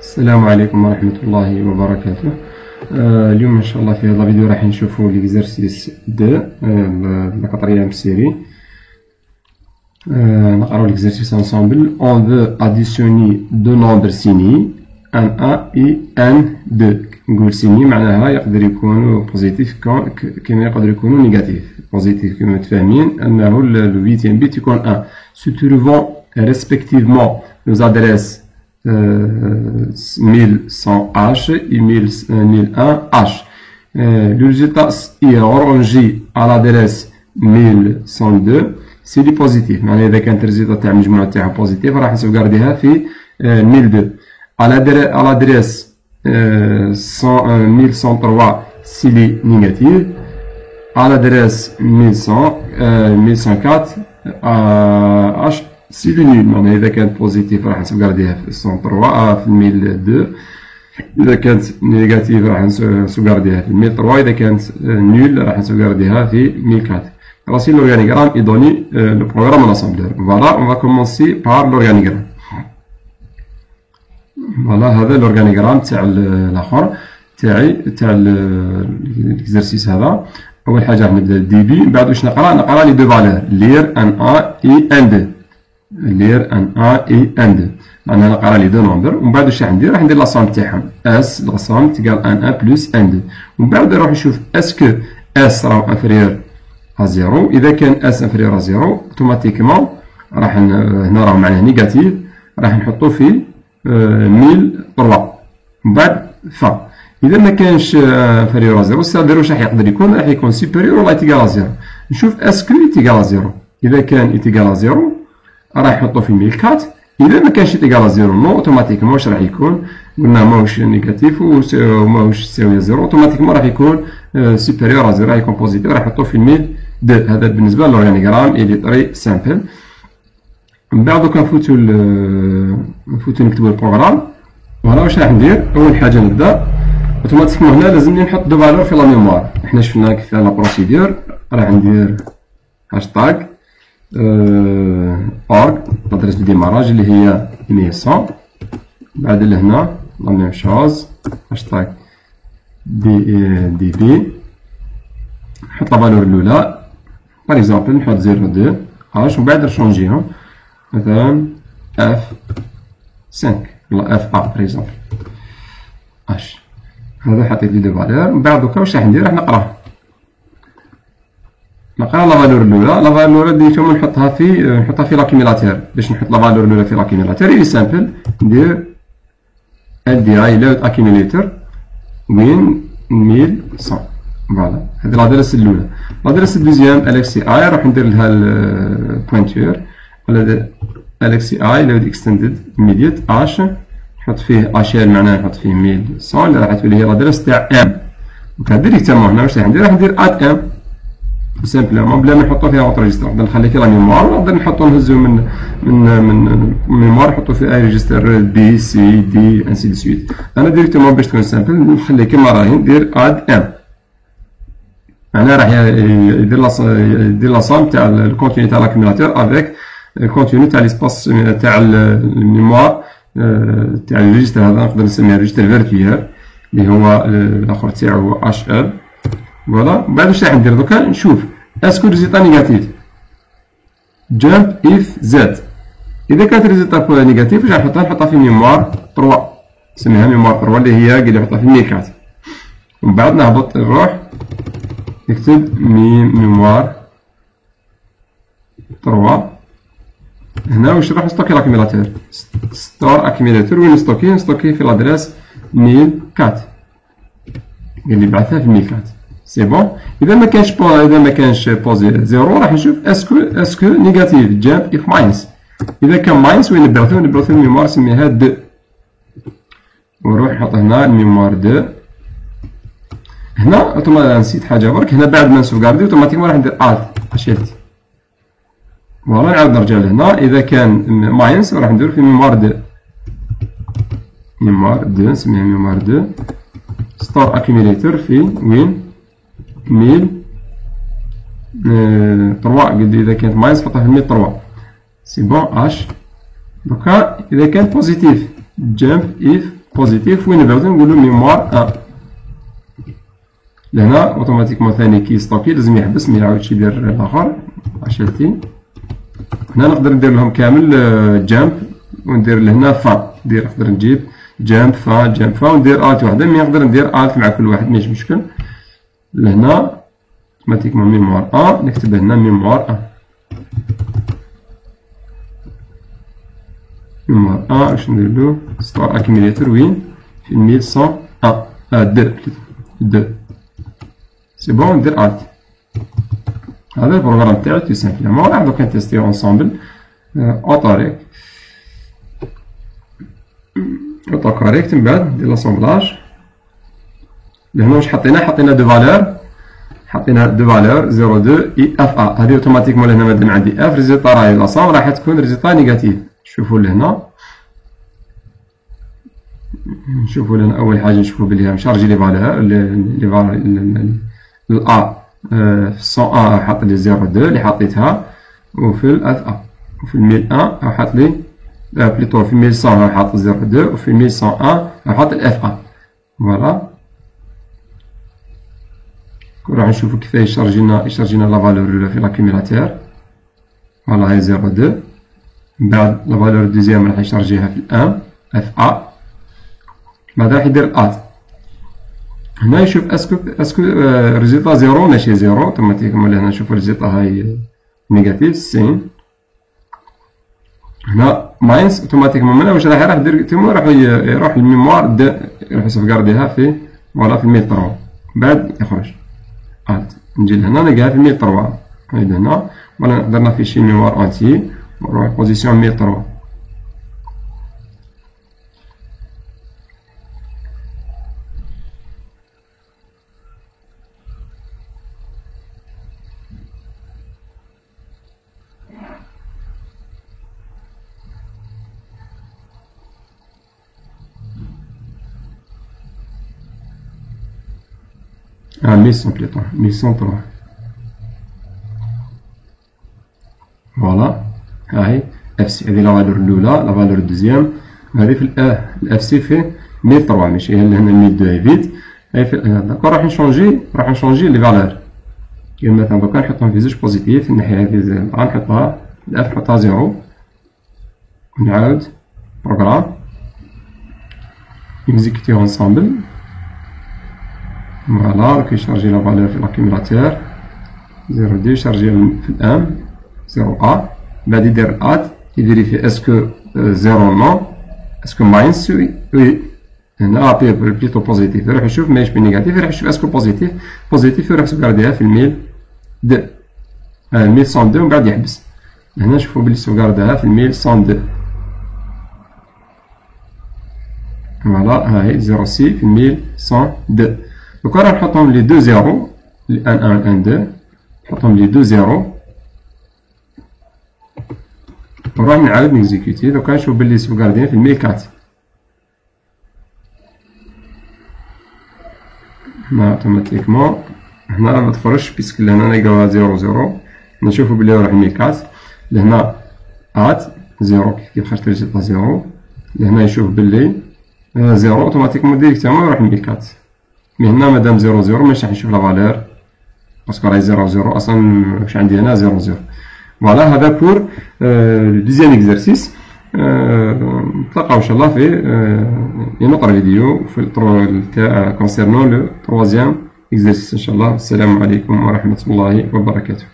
السلام عليكم ورحمة الله وبركاته. اليوم إن شاء الله في هذا الفيديو راح نشوفوا l'exercice 2 la quatrième série. نقراو l'exercice ensemble. On veut additionner deux nombres signés n1 et n2. نقول سيني معناها يقدر يكونوا بوزيتيف كما يقدر يكونوا نيجاتيف. بوزيتيف كما متفاهمين أنه le huitième bit يكون 1. Se trouvant respectivement nos adresses 1100H et 1001H. Le résultat est rangé à l'adresse 1102. C'est du positif. معناها إذا كانت الريزلتا تاع المجموعة تاعها بوزيتيف راح نسوغارديها في 1002. على l'adresse 1103 s'il est négatif. À l'adresse 1104 H s'il est nul. معناها إذا كانت بوزيتيف راح نسوغارديها في 103 في 1002. إذا كانت نيجاتيف راح نسوغارديها في 1003. إذا كانت نول راح نسوغارديها في 1004. Voici l'organigramme et donner le programme en assembleur. Voilà, on va commencer par l'organigramme. Voilà, هذا l'organigramme تاع الآخر تاع l'exercice هذا. أول حاجة راح نبدا الديبي، من بعد واش نقرا لي دو فالور لير ان ا اي ان دو. لير ان ا اي ان دو معناها نقرا لي دو نومبر، ومن بعد واش راح ندير لا صام تاعهم اس لا صام تيكال ان ان بلس ان دو، ومن بعد نروح نشوف اسكو اس راهو انفيريور ا زيرو. إذا كان اس انفيريور ا زيرو اوتوماتيكمون راح هنا راهو معناه نيجاتيف، راح نحطو في 1003 من بعد فا. إذا ما كانش انفيريور ا زيرو سادير واش راح يقدر يكون؟ راح يكون سوبيريور ولا ايتيكال ا زيرو. نشوف اسكو ايتيكال ا زيرو. إذا كان ايتيكال ا زيرو راح نحطو في 1004. إذا ما كانش ايتيكال ا زيرو نو اوتوماتيكمون واش راح يكون؟ قلنا ماهوش نيجاتيف وماهوش يساوي زيرو، اوتوماتيكمون راح يكون سوبيريور ا زيرو، راح يكون بوزيتيف، راح نحطو في 1002. هذا بالنسبة للأورغانيغرام إلي طري سامبل. من بعد دوكا نفوتو نكتبو البروغرام. فوالا واش راح ندير؟ أول حاجة نبدا اوتوماتيكمون هنا لازمني نحط دو فالور في لا ميموار. حنا شفنا كيف لا بروسيدور. راح ندير هاشتاغ org لادريس دو ديماراج اللي هي 1100. بعد لهنا لا ميم شوز هاشتاغ دي بي. نحط لا فالور الأولى باغ اكزومبل نحط 02 اش، ومن بعد نشونجيهم مثلا اف 5 ولا اف ا باغ اكزومبل اش. هذا حطيت لي دو فالور. من بعد دوكا واش راح ندير؟ راح نقرا لا فالور الأولى. لا فالور ديريكتومون نحطها في لاكيميلاتور. باش نحط لا فالور الأولى في لاكيميلاتور إلي سامبل ندير ال دي اي لود اكيميليتور وين 1100. فوالا هذه لادريس الأولى. لادريس الدوزيام الكسي اي راح ندير لها البوينتور ولا الكسي اي لود اكستندد ايميديت اش، نحط فيه اشيل معناها نحط فيه 1100 اللي راح تولي هي لادريس تاع ام. دونك ديريكتومون هنا واش راح ندير؟ راح ندير اد ام سامبلومون بلا ما نحطو فيها اوت ريجستر. نقدر نخلي فيها لا ميموار، نقدر نحطو نهزو من ميموار نحطو في اي ريجستر بي سي دي انسي دو سويت. انا ديريكتومون باش تكون سامبل نخلي كيما راهي ندير اد ام معناها راح يدير لا صام تاع الكونتيني تاع لاكيميلاتور افيك الكونتيني تاع ليسباس تاع الميموار تاع الريجستر. هذا نقدر نسميه ريجستر فيرتويال اللي هو الاخر تاعو هو اش ال. فوالا بعد واش راح ندير دوكا نشوف اسكو ريزلتا نيجاتيف جامب اف زد. اذا كانت ريزلتا نيجاتيف واش راح نحطها في ميموار 3 نسميها ميموار 3 اللي هي قاعده نحطها في 1004. ومن بعد نهبط نروح نكتب ميموار 3. هنا واش نروح نستوكي لاكيميلاتور ستور اكيميلاتور. وين نستوكي في لادريس 1004 اللي بعثها في 1004. سي بون. اذا ما كانش بوزي زيرو راح نشوف اسكو نيجاتيف جامب اف ماينس. اذا كان ماينس وين نبعثو الميموار نسميها 2 ونروح نحط هنا الميموار 2. هنا اوتوماتيكمون نسيت حاجه برك. هنا بعد ما نسوغاردي اوتوماتيكمون راح ندير الت اشيلت. فوالا نعاود نرجع لهنا. اذا كان ماينس راح ندير في ميموار 2. ميموار 2 نسميها ميموار 2 ستور اكيميليتور في وين 1003. قد اذا كانت ماينس نحطها في 1003. سي بون اش. دوكا اذا كان بوزيتيف جامب اف بوزيتيف وين نبعدو نقولو ميموار 1. لهنا اوتوماتيكمون ثاني كي ستوكي لازم يحبس ما يعاودش يدير الاخر. عشرتي هنا نقدر ندير لهم كامل جامب وندير لهنا فا نقدر نجيب جامب فا وندير الت وحده، مي نقدر ندير الت مع كل واحد ماشي مشكل. لهنا اوتوماتيكمون ميموار 1 نكتب هنا ميموار 1. ميموار 1 واش نديرلو ستور اكيميليتور وين في 1101 2 سي بون ندير الت. هذا البروغرام تاعي تو سامبلومون راح دوكا نتيستيو اونصومبل. اوتو كوريكت من بعد ندير لاسومبلاج. لهنا واش حطينا دو فالور، حطينا دو فالور 02 اي اف ا. هذه اوتوماتيكمون لهنا مادام عندي اف ريزلتا راهي لاصون راح تكون ريزلتا نيجاتيف. شوفوا لهنا نشوفوا لهنا اول حاجه نشوفوا بلي مشارجي لي فالور الأ في 101 حط لي 02 اللي حطيتها، وفي الاف ا وفي 1001 حط لي بليتو في 1100 حط 02 وفي 1101 حط الاف ا. فوالا راح نشوفوا كيفاش يشارجينا لا فالور في لاكيميلاتور. فوالا هاي 02 من بعد لا فالور دوزيام راح يشارجيها في الان اف ا. بعد راح يدير الات. هنا يشوف اسكو ريزلتا زيرو ماشي زيرو اوتوماتيكمون. هنا نشوفو ريزلتا هاي نيجاتيف سين. هنا ماينس اوتوماتيكمون من واش راح يدير تما راح يروح للميموار يروح يسوفغارديها في فوالا في 1003. بعد يخرج الت نجي لهنا نلقاها في 1003. هاي هنا ولا نقدر نافيشي ميموار انتي ونروح بوزيسيون 1003. Ah, 1100 plutôt, 1103. فوالا هاي اف سي. هذه لا فالور الاولى. لا فالور الدوزيام هذه في الاف سي في 1003 ماشي هي هنا 1002 فيت. هاي في داكور راح نشونجي لي فالور. كيما مثلا دوكا نحطهم في زوج بوزيتيف في الناحية هذه غنحطها الاف نحطها زيرو. نعاود بروغرام نكزيكوتيو انصامبل. فوالا راك يشارجي لا فالور في لاكيميلاتور 02 يشارجي في الام 0 ا. بعد يدير الات يفيريفي اسكو زيرو نو اسكو ماينس وي. هنا بليتو بوزيتيف يروح يشوف ماهيش بالنيجاتيف يروح يشوف اسكو بوزيتيف يروح يسوغارديها في 1002 1102 ومن بعد يحبس. هنا نشوفو بلي سوغاردها في 1102. فوالا هاهي 0 سي في 1102. دوكا راح نحطهم لي دو زيرو لي 1 1 1 2 نحطهم لي دو زيرو ونروح نعاود نكزيكوتي. دوكا نشوف بلي سوغاردين في 1004. هنا اوتوماتيكمون هنا ما تخرجش بيسك لهنا نلقاوها 0 0. نشوفو بلي راح 1004. لهنا ات 0 كيف خرجت ريزلتا 0. لهنا يشوف بلي 0 اوتوماتيكمون ديريكتومون يروح 1004. مي هنا مادام 0 0 ماشي راح نشوف لا فالور باسكو راهي 0 0 اصلا واش عندي هنا 0 0. فوالا هذا بور لو دوزيام اكزرسيس. نتلاقاو ان شاء الله في ان اوتر فيديو في كونسيرنون لو تروازيام اكزرسيس ان شاء الله. السلام عليكم ورحمه الله وبركاته.